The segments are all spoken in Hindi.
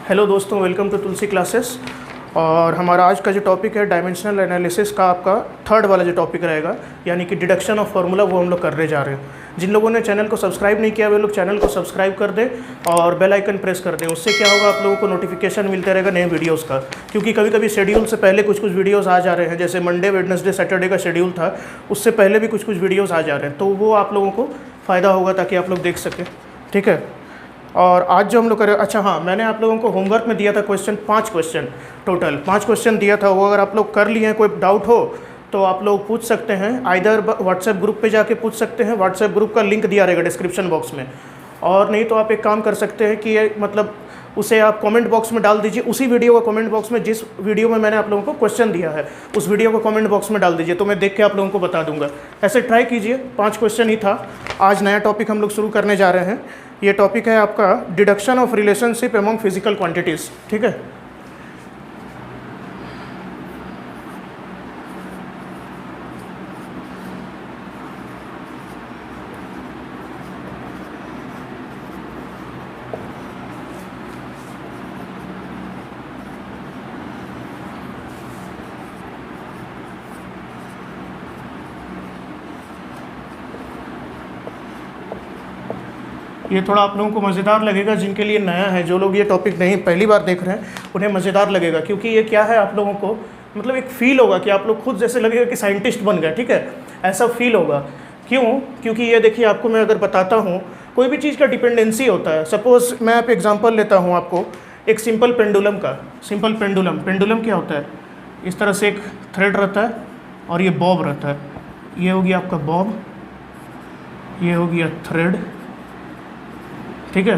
हेलो दोस्तों, वेलकम टू तुलसी क्लासेस। और हमारा आज का जो टॉपिक है डायमेंशनल एनालिसिस का, आपका थर्ड वाला जो टॉपिक रहेगा, यानी कि डिडक्शन ऑफ फार्मूला, वो हम लोग करने जा रहे हैं। जिन लोगों ने चैनल को सब्सक्राइब नहीं किया वे लोग चैनल को सब्सक्राइब कर दें और बेल आइकन प्रेस कर दें। उससे क्या होगा, आप लोगों को नोटिफिकेशन मिलता रहेगा नए वीडियोज़ का, क्योंकि कभी कभी शेड्यूल से पहले कुछ वीडियोज़ आ जा रहे हैं। जैसे मंडे, वेडनेसडे, सैटरडे का शेड्यूल था, उससे पहले भी कुछ वीडियोज़ आ जा रहे हैं, तो वो आप लोगों को फ़ायदा होगा ताकि आप लोग देख सकें। ठीक है। और आज जो हम लोग करें, अच्छा हाँ, मैंने आप लोगों को होमवर्क में दिया था क्वेश्चन, 5 क्वेश्चन, टोटल 5 क्वेश्चन दिया था। वो अगर आप लोग कर लिए हैं, कोई डाउट हो तो आप लोग पूछ सकते हैं। आइदर व्हाट्सएप ग्रुप पे जाके पूछ सकते हैं, व्हाट्सएप ग्रुप का लिंक दिया रहेगा डिस्क्रिप्शन बॉक्स में, और नहीं तो आप एक काम कर सकते हैं कि ये मतलब उसे आप कमेंट बॉक्स में डाल दीजिए। उसी वीडियो का कमेंट बॉक्स में, जिस वीडियो में मैंने आप लोगों को क्वेश्चन दिया है, उस वीडियो को कमेंट बॉक्स में डाल दीजिए, तो मैं देख के आप लोगों को बता दूंगा। ऐसे ट्राई कीजिए। 5 क्वेश्चन ही था। आज नया टॉपिक हम लोग शुरू करने जा रहे हैं। ये टॉपिक है आपका deduction of relationship among physical quantities. ठीक है। ये थोड़ा आप लोगों को मज़ेदार लगेगा, जिनके लिए नया है, जो लोग ये टॉपिक नहीं पहली बार देख रहे हैं उन्हें मज़ेदार लगेगा, क्योंकि ये क्या है, आप लोगों को मतलब एक फ़ील होगा कि आप लोग खुद जैसे लगेगा कि साइंटिस्ट बन गए। ठीक है, ऐसा फील होगा। क्यों? क्योंकि ये देखिए, आपको मैं अगर बताता हूँ, कोई भी चीज़ का डिपेंडेंसी होता है। सपोज़ मैं आप एग्जाम्पल लेता हूँ आपको एक सिंपल पेंडुलम का। सिंपल पेंडुलम क्या होता है, इस तरह से एक थ्रेड रहता है और ये बॉब रहता है। ये हो गया आपका बॉब, ये हो गया थ्रेड। ठीक है।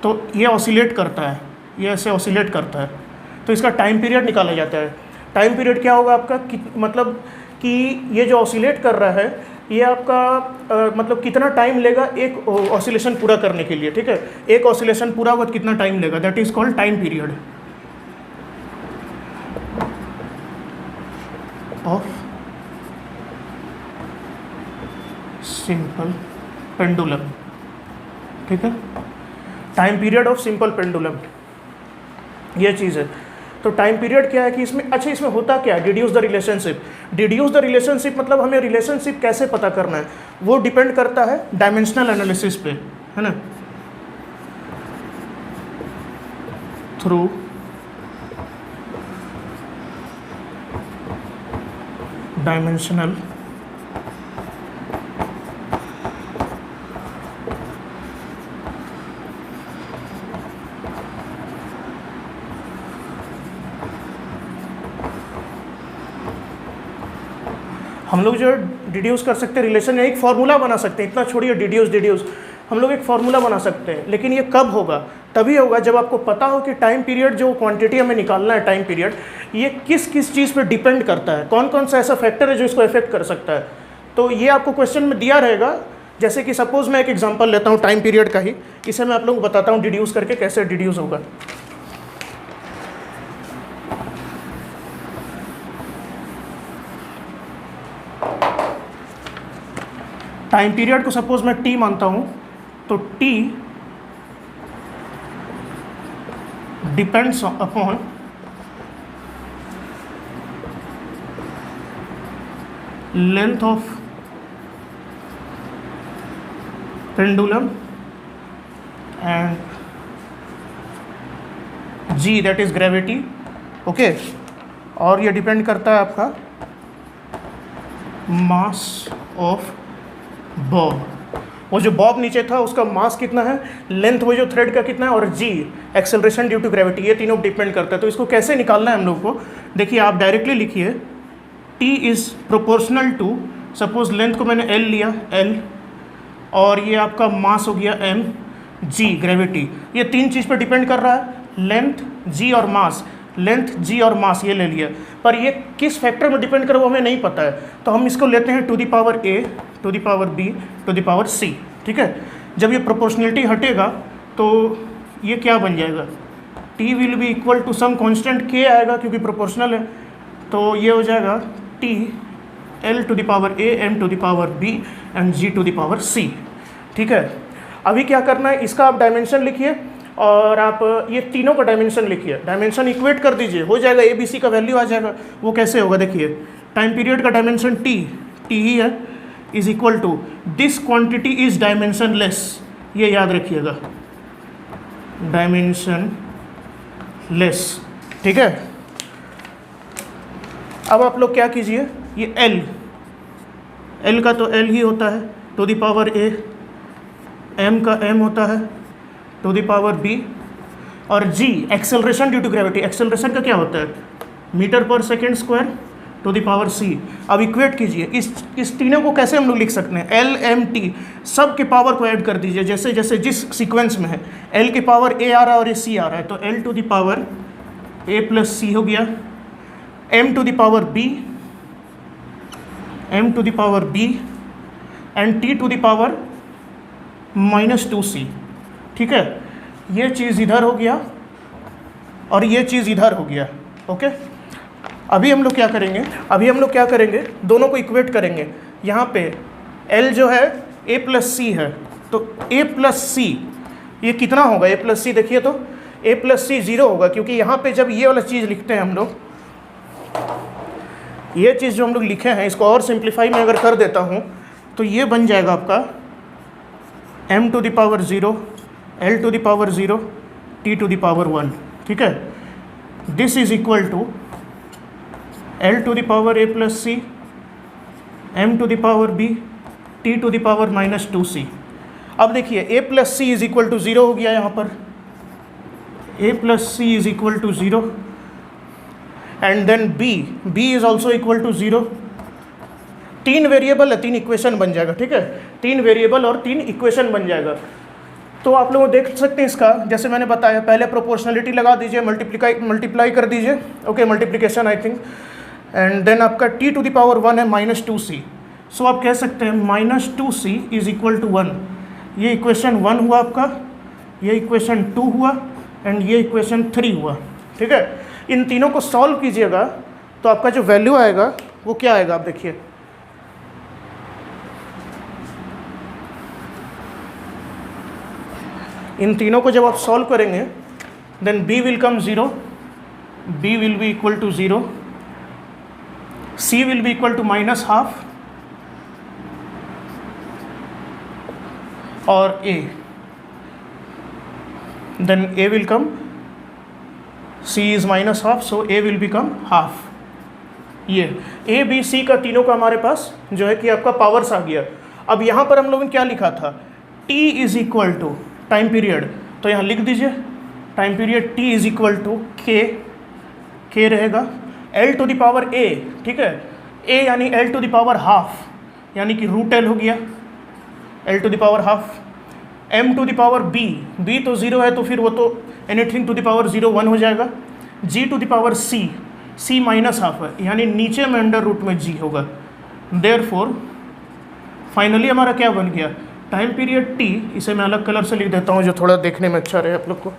तो ये ऑसिलेट करता है, ये ऐसे ऑसिलेट करता है, तो इसका टाइम पीरियड निकाला जाता है। टाइम पीरियड क्या होगा आपका, मतलब कि ये जो ऑसिलेट कर रहा है, ये आपका मतलब कितना टाइम लेगा एक ऑसिलेशन पूरा करने के लिए। ठीक है, एक ऑसिलेशन पूरा होगा तो कितना टाइम लेगा, that is called time period of simple pendulum. ठीक है, time period of simple pendulum, ये चीज़ है। तो टाइम पीरियड क्या है कि इसमें, अच्छा इसमें होता क्या है, deduce the relationship. Deduce the relationship मतलब हमें रिलेशनशिप कैसे पता करना है, वो डिपेंड करता है डायमेंशनल एनालिसिस पे, है ना। थ्रू डायमेंशनल हम लोग जो डिड्यूस कर सकते हैं रिलेशन, एक फार्मूला बना सकते हैं। इतना छोड़िए डिड्यूस, हम लोग एक फार्मूला बना सकते हैं। लेकिन ये कब होगा, तभी होगा जब आपको पता हो कि टाइम पीरियड, जो क्वांटिटी हमें निकालना है टाइम पीरियड, ये किस किस चीज़ पे डिपेंड करता है, कौन कौन सा ऐसा फैक्टर है जो इसको इफेक्ट कर सकता है। तो ये आपको क्वेश्चन में दिया रहेगा। जैसे कि सपोज मैं एक एग्जाम्पल लेता हूँ टाइम पीरियड का ही, इसे मैं आप लोगों को बताता हूँ डिड्यूस करके कैसे डिड्यूस होगा। टाइम पीरियड को सपोज मैं टी मानता हूं, तो T depends upon length of pendulum and g, that is gravity. Okay, और ये डिपेंड करता है आपका मास ऑफ बॉब। वो जो बॉब नीचे था उसका मास कितना है, लेंथ वो जो थ्रेड का कितना है, और G acceleration due to gravity, ये तीनों डिपेंड करता है। तो इसको कैसे निकालना है हम लोग को, देखिए आप डायरेक्टली लिखिए, T is proportional to, suppose length को मैंने एल लिया, एल, और ये आपका मास हो गया एम, जी ग्रेविटी। ये 3 चीज़ पर डिपेंड कर रहा है, लेंथ, जी और मास। लेंथ, जी और मास ये ले लिया, पर ये किस फैक्टर में डिपेंड करे वो हमें नहीं पता है, तो हम इसको लेते हैं to the power A, to the power B, to the power C. ठीक है, जब ये प्रोपोर्शनलिटी हटेगा तो ये क्या बन जाएगा, T will be equal to some constant K आएगा, क्योंकि प्रोपोर्शनल है, तो ये हो जाएगा T L to the power A, M to the power B and G to the power C. ठीक है, अभी क्या करना है, इसका आप डायमेंशन लिखिए, और आप ये तीनों का डायमेंशन लिखिए, डायमेंशन इक्वेट कर दीजिए, हो जाएगा ए बी सी का वैल्यू आ जाएगा। वो कैसे होगा देखिए, टाइम पीरियड का डायमेंशन टी ही है, is equal to this quantity is dimensionless, ये याद रखिएगा, डायमेंशन लेस। ठीक है, अब आप लोग क्या कीजिए, ये एल का तो एल ही होता है to the power A, M का एम होता है टू द पावर बी, और G acceleration due to gravity, acceleration का क्या होता है मीटर पर second square to the power C. अब इक्वेट कीजिए, इस तीनों को कैसे हम लोग लिख सकते हैं, एल एम टी सब के पावर को ऐड कर दीजिए जैसे जैसे जिस सीक्वेंस में है। एल के पावर ए आ रहा है और ए सी आ रहा है, तो L to the power A plus C हो गया, M to the power B, M to the power B and T to the power -2c। ठीक है, ये चीज़ इधर हो गया और ये चीज़ इधर हो गया। ओके, अभी हम लोग क्या करेंगे, दोनों को इक्वेट करेंगे। यहाँ पे L जो है a प्लस सी है, तो a प्लस सी ये कितना होगा, a प्लस सी देखिए तो a प्लस सी 0 होगा, क्योंकि यहाँ पे जब ये वाला चीज़ लिखते हैं हम लोग, ये चीज़ जो हम लोग लिखे हैं इसको और सिंप्लीफाई में अगर कर देता हूँ तो ये बन जाएगा आपका m to the power 0, L to the power 0, T to the power 1। ठीक है, this is equal to L to the power a plus c, m to the power b, T to the power -2c। अब देखिए a plus c is equal to 0 हो गया, यहाँ पर a plus c is equal to 0 and then b is also equal to 0। 3 variable है, 3 इक्वेशन बन जाएगा। ठीक है, 3 वेरिएबल और 3 इक्वेशन बन जाएगा। तो आप लोग देख सकते हैं इसका, जैसे मैंने बताया पहले प्रोपोर्शनलिटी लगा दीजिए, मल्टीप्लाई कर दीजिए, okay multiplication I think, and then आपका t टू द पावर 1 है -2c। सो आप कह सकते हैं -2c इज इक्वल टू 1। ये इक्वेशन 1 हुआ आपका, ये इक्वेशन 2 हुआ एंड ये इक्वेशन 3 हुआ। ठीक है, इन तीनों को सॉल्व कीजिएगा तो आपका जो वैल्यू आएगा वो क्या आएगा, आप देखिए इन तीनों को जब आप सॉल्व करेंगे then b will come 0, b will be equal to 0, c will be equal to -12 और a, then a will come, c is -12 so a will become half. ये a b c का तीनों का हमारे पास जो है कि आपका पावर्स आ गया। अब यहाँ पर हम लोगों ने क्या लिखा था, t is equal to time period, तो यहाँ लिख दीजिए time period t is equal to k रहेगा, l to the power a। ठीक है, a यानी l to the power half, यानी कि √l हो गया, l to the power half, m to the power b तो 0 है तो फिर वो तो एनीथिंग टू द पावर 0 1 हो जाएगा, g to the power c -12 है, यानी नीचे में अंडर रूट में g होगा। देयरफॉर फाइनली हमारा क्या बन गया, टाइम पीरियड t, इसे मैं अलग कलर से लिख देता हूँ जो थोड़ा देखने में अच्छा रहे आप लोग को।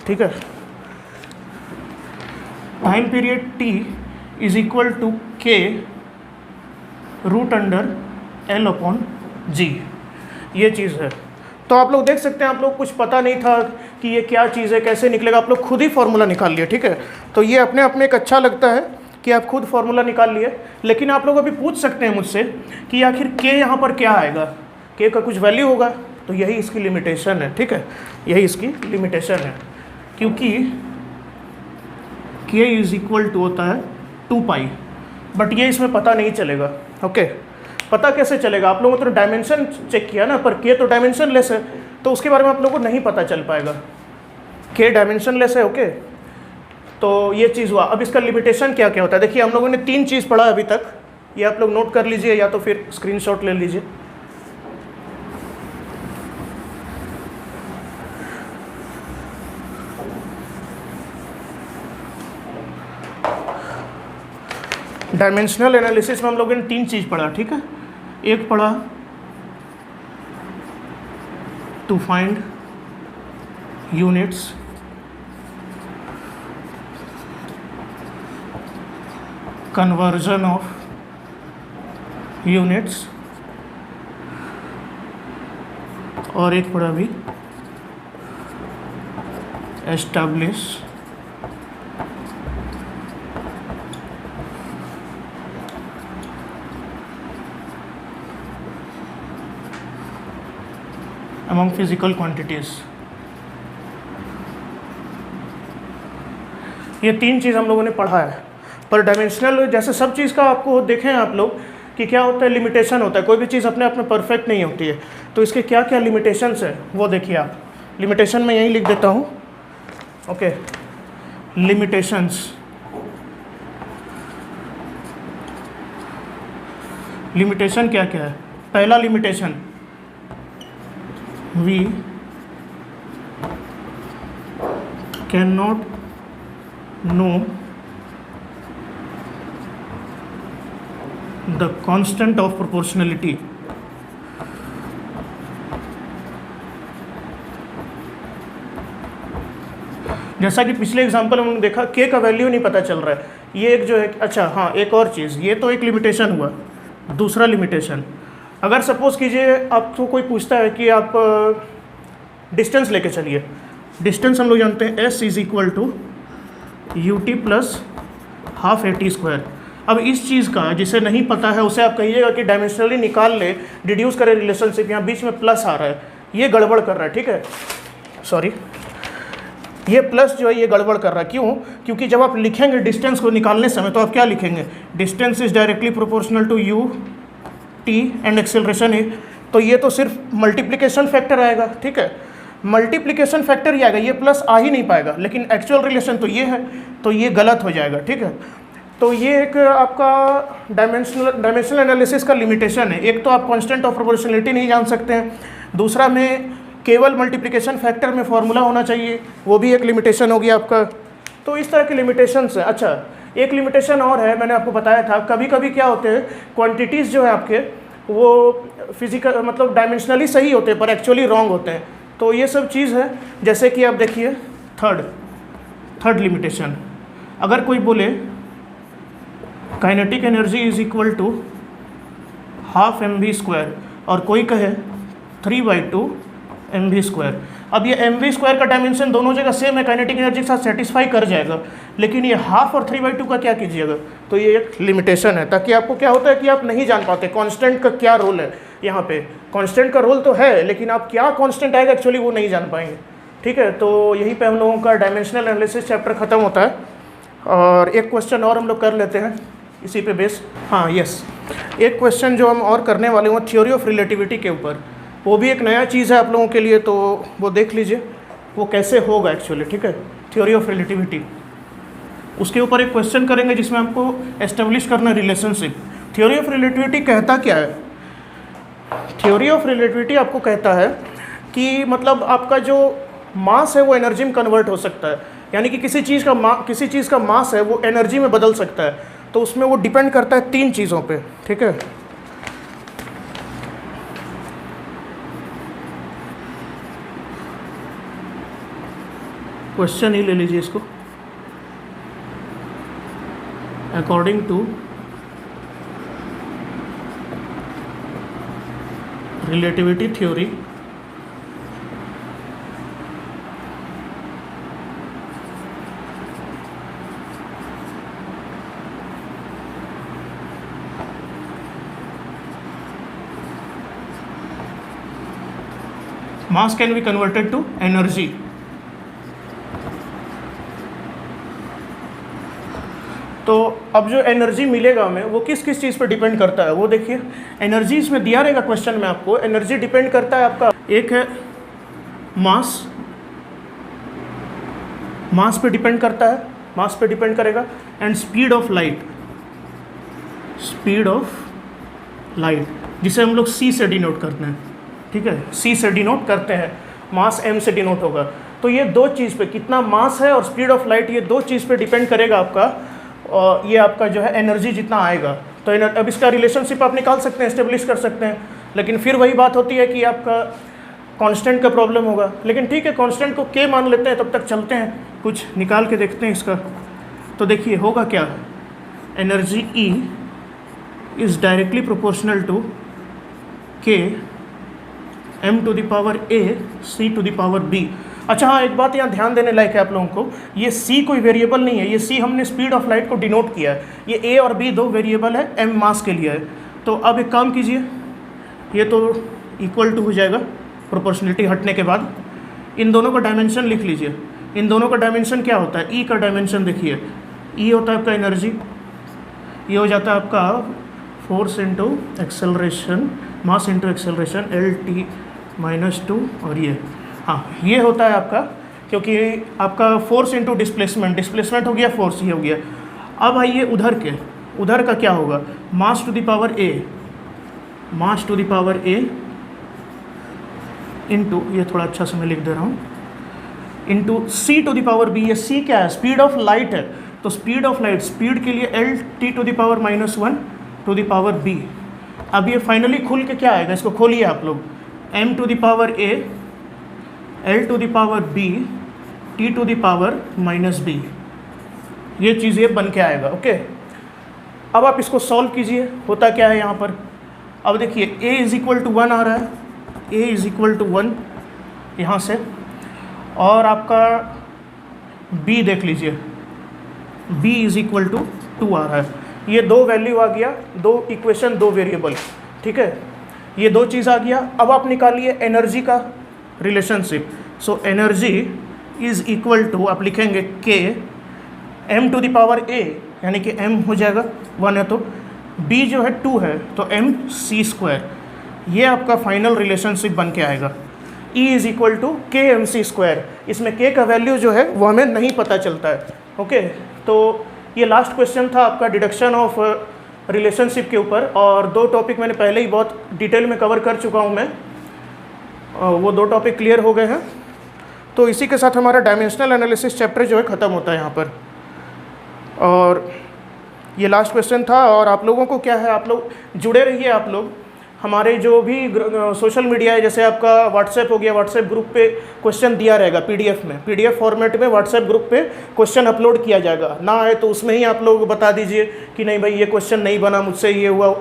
ठीक है, time period t is equal to k √L/g, ये चीज़ है। तो आप लोग देख सकते हैं, आप लोग कुछ पता नहीं था कि ये क्या चीज़ है, कैसे निकलेगा, आप लोग खुद ही फार्मूला निकाल लिए। ठीक है, तो ये अपने आप में एक अच्छा लगता है कि आप खुद फार्मूला निकाल लिए, लेकिन आप लोग अभी पूछ सकते हैं मुझसे कि आखिर k यहाँ पर क्या आएगा, k का कुछ वैल्यू होगा, तो यही इसकी लिमिटेशन है। ठीक है, यही इसकी लिमिटेशन है, क्योंकि k इज इक्वल टू होता है 2π, बट ये इसमें पता नहीं चलेगा। ओके, पता कैसे चलेगा, आप लोगों ने तो डायमेंशन चेक किया ना, पर k तो डायमेंशन लेस है, तो उसके बारे में आप लोगों को नहीं पता चल पाएगा, k डायमेंशन लेस है। ओके, तो ये चीज़ हुआ। अब इसका लिमिटेशन क्या क्या होता है, देखिए हम लोगों ने 3 चीज़ पढ़ा अभी तक, ये आप लोग नोट कर लीजिए या तो फिर स्क्रीनशॉट ले लीजिए। डायमेंशनल एनालिसिस में हम लोगों ने 3 चीज़ पढ़ा। ठीक है, एक पढ़ा to find units, conversion of units, और एक पढ़ा भी एस्टैब्लिश among physical quantities। ये तीन चीज़ हम लोगों ने पढ़ा है। पर डायमेंशनल जैसे सब चीज़ का आपको देखें आप लोग कि क्या होता है, लिमिटेशन होता है। कोई भी चीज़ अपने आप में परफेक्ट नहीं होती है, तो इसके क्या क्या लिमिटेशंस है वो देखिए आप। लिमिटेशन में यहीं लिख देता हूँ, ओके। लिमिटेशंस, लिमिटेशन क्या क्या है। पहला limitation, we cannot know the constant of proportionality। जैसा कि पिछले एग्जाम्पल में हमने देखा के का वैल्यू नहीं पता चल रहा है, ये एक जो है। अच्छा हाँ, एक और चीज़, ये तो एक लिमिटेशन हुआ। दूसरा लिमिटेशन, अगर सपोज़ कीजिए आपको कोई पूछता है कि आप डिस्टेंस लेके चलिए। डिस्टेंस हम लोग जानते हैं s is equal to you t plus half a t square. अब इस चीज़ का जिसे नहीं पता है उसे आप कहिएगा कि डायमेंशनली निकाल ले, डिड्यूस करे रिलेशनशिप। यहाँ बीच में प्लस आ रहा है, ये गड़बड़ कर रहा है, ठीक है। सॉरी, ये प्लस जो है ये गड़बड़ कर रहा है। क्यों? क्योंकि जब आप लिखेंगे डिस्टेंस को निकालने समय तो आप क्या लिखेंगे, distance is directly proportional to you T and acceleration A. तो ये तो सिर्फ मल्टीप्लिकेशन फैक्टर आएगा, ठीक है। मल्टीप्लिकेशन फैक्टर ही आएगा, ये प्लस आ ही नहीं पाएगा। लेकिन एक्चुअल रिलेशन तो ये है, तो ये गलत हो जाएगा, ठीक है। तो ये एक आपका डायमेंशनल एनालिसिस का लिमिटेशन है। एक तो आप कांस्टेंट ऑफ प्रोपोर्शनलिटी नहीं जान सकते हैं, दूसरा में केवल मल्टीप्लिकेशन फैक्टर में फॉर्मूला होना चाहिए, वो भी एक लिमिटेशन होगी आपका। तो इस तरह के लिमिटेशंस है। अच्छा, एक लिमिटेशन और है, मैंने आपको बताया था, कभी कभी क्या होते हैं, क्वांटिटीज़ जो है आपके वो फिजिकल मतलब डायमेंशनली सही होते हैं पर एक्चुअली रॉन्ग होते हैं। तो ये सब चीज़ है। जैसे कि आप देखिए थर्ड लिमिटेशन, अगर कोई बोले kinetic energy is equal to half mv² और कोई कहे 3/2 mv²। अब ये mv² का डायमेंशन दोनों जगह सेम है, काइनेटिक एनर्जी के साथ सेटिस्फाई कर जाएगा। लेकिन ये हाफ और 3/2 का क्या कीजिएगा, तो ये एक लिमिटेशन है। ताकि आपको क्या होता है कि आप नहीं जान पाते कांस्टेंट का क्या रोल है। यहाँ पे कांस्टेंट का रोल तो है, लेकिन आप क्या कांस्टेंट आएगा एक्चुअली वो नहीं जान पाएंगे, ठीक है। तो यहीं पे हम लोगों का डायमेंशनल एनालिसिस चैप्टर ख़त्म होता है। और एक क्वेश्चन और हम लोग कर लेते हैं इसी पे बेस। हाँ यस, एक क्वेश्चन जो हम और करने वाले हैं थ्योरी ऑफ रिलेटिविटी के ऊपर। वो भी एक नया चीज़ है आप लोगों के लिए, तो वो देख लीजिए वो कैसे होगा एक्चुअली, ठीक है। थ्योरी ऑफ रिलेटिविटी, उसके ऊपर एक क्वेश्चन करेंगे जिसमें आपको एस्टेब्लिश करना रिलेशनशिप। थ्योरी ऑफ रिलेटिविटी कहता क्या है? थ्योरी ऑफ रिलेटिविटी आपको कहता है कि मतलब आपका जो मास है वो एनर्जी में कन्वर्ट हो सकता है। यानी कि किसी चीज़ का मास है वो एनर्जी में बदल सकता है। तो उसमें वो डिपेंड करता है तीन चीज़ों पे, ठीक है। क्वेश्चन ही ले लीजिए इसको। According to relativity theory, mass can be converted to energy। तो अब जो एनर्जी मिलेगा हमें वो किस किस चीज़ पर डिपेंड करता है वो देखिए। एनर्जी इसमें दिया रहेगा क्वेश्चन में आपको। एनर्जी डिपेंड करता है आपका, एक है मास पे डिपेंड करता है, मास पे डिपेंड करेगा, एंड स्पीड ऑफ लाइट, जिसे हम लोग c से डिनोट करते हैं, ठीक है। c से डिनोट करते हैं, मास m से डिनोट होगा। तो ये दो चीज़ पे, कितना मास है और स्पीड ऑफ लाइट, ये दो चीज़ पे डिपेंड करेगा आपका, और ये आपका जो है एनर्जी जितना आएगा। तो अब इसका रिलेशनशिप आप निकाल सकते हैं, एस्टेब्लिश कर सकते हैं। लेकिन फिर वही बात होती है कि आपका कांस्टेंट का प्रॉब्लम होगा। लेकिन ठीक है, कांस्टेंट को के मान लेते हैं, तब तक चलते हैं, कुछ निकाल के देखते हैं इसका। तो देखिए होगा क्या, energy E is directly proportional to K m to the power A C to the power B। अच्छा हाँ, एक बात यहाँ ध्यान देने लायक है आप लोगों को, ये c कोई वेरिएबल नहीं है, ये c हमने स्पीड ऑफ लाइट को डिनोट किया है। ये a और b दो वेरिएबल है, m मास के लिए है। तो अब एक काम कीजिए, ये तो इक्वल टू हो जाएगा प्रोपोर्शनलिटी हटने के बाद। इन दोनों का डायमेंशन लिख लीजिए। इन दोनों का डायमेंशन क्या होता है, e का डायमेंशन देखिए, e होता है आपका एनर्जी, ये हो जाता है आपका force into acceleration, mass into acceleration, L t-2, और ये हाँ ये होता है आपका, क्योंकि आपका फोर्स इंटू डिस्प्लेसमेंट, डिस्प्लेसमेंट हो गया, फोर्स ये हो गया। अब आइए उधर का क्या होगा, mass to the power a, mass to the power a into, ये थोड़ा अच्छा से मैं लिख दे रहा हूँ, into c to the power b। ये c क्या है, स्पीड ऑफ लाइट है, तो स्पीड ऑफ लाइट, स्पीड के लिए L t to the power -1 to the power b। अब ये फाइनली खुल के क्या आएगा, इसको खोलिए आप लोग, m to the power a, L to the power b, t to the power -b, ये चीज़ ये बन के आएगा। ओके, अब आप इसको सॉल्व कीजिए, होता क्या है यहाँ पर। अब देखिए a इज़ इक्वल टू 1 आ रहा है, a इज़ इक्वल टू 1 यहाँ से, और आपका b देख लीजिए, b इज़ इक्वल टू 2 आ रहा है। ये दो वैल्यू आ गया, दो इक्वेशन, दो वेरिएबल, ठीक है, ये दो चीज़ आ गया। अब आप निकालिए एनर्जी का relationship. So energy is equal to, आप लिखेंगे k m to the power a, यानी कि m हो जाएगा 1 है, तो b जो है 2 है, तो m c²। ये आपका फाइनल रिलेशनशिप बन के आएगा। E is equal to k mc²। इसमें k का वैल्यू जो है वो हमें नहीं पता चलता है। ओके, तो ये लास्ट क्वेश्चन था आपका डिडक्शन ऑफ रिलेशनशिप के ऊपर, और दो टॉपिक मैंने पहले ही बहुत डिटेल में कवर कर चुका हूँ मैं, वो दो टॉपिक क्लियर हो गए हैं। तो इसी के साथ हमारा डायमेंशनल एनालिसिस चैप्टर जो है ख़त्म होता है यहाँ पर, और ये लास्ट क्वेश्चन था। और आप लोगों को क्या है, आप लोग जुड़े रहिए, आप लोग हमारे जो भी सोशल मीडिया है, जैसे आपका व्हाट्सएप हो गया, व्हाट्सएप ग्रुप पे क्वेश्चन दिया रहेगा पीडीएफ में, पीडीएफ फॉर्मेट में व्हाट्सएप ग्रुप पे क्वेश्चन अपलोड किया जाएगा। ना आए तो उसमें ही आप लोग बता दीजिए कि नहीं भाई ये क्वेश्चन नहीं बना, मुझसे ये हुआ।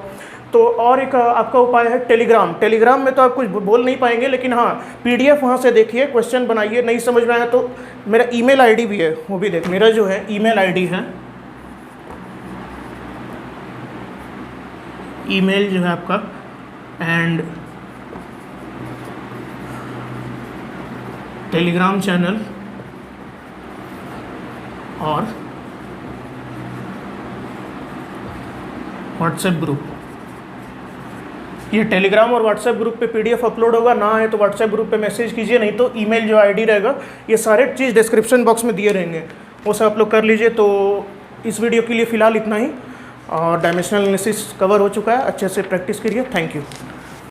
तो और एक आपका उपाय है टेलीग्राम। टेलीग्राम में तो आप कुछ बोल नहीं पाएंगे, लेकिन हाँ पीडीएफ वहाँ से देखिए, क्वेश्चन बनाइए। नहीं समझ में आया तो मेरा ईमेल आईडी भी है, वो भी देख, मेरा जो है ईमेल आईडी है, ईमेल जो है आपका, एंड टेलीग्राम चैनल और व्हाट्सएप ग्रुप। ये टेलीग्राम और व्हाट्सएप ग्रुप पे पीडीएफ अपलोड होगा। ना है तो व्हाट्सएप ग्रुप पे मैसेज कीजिए, नहीं तो ईमेल जो आईडी रहेगा, ये सारे चीज़ डिस्क्रिप्शन बॉक्स में दिए रहेंगे, वो सब आप लोग कर लीजिए। तो इस वीडियो के लिए फ़िलहाल इतना ही, और डायमेंशनल एनालिसिस कवर हो चुका है, अच्छे से प्रैक्टिस करिए। Thank you.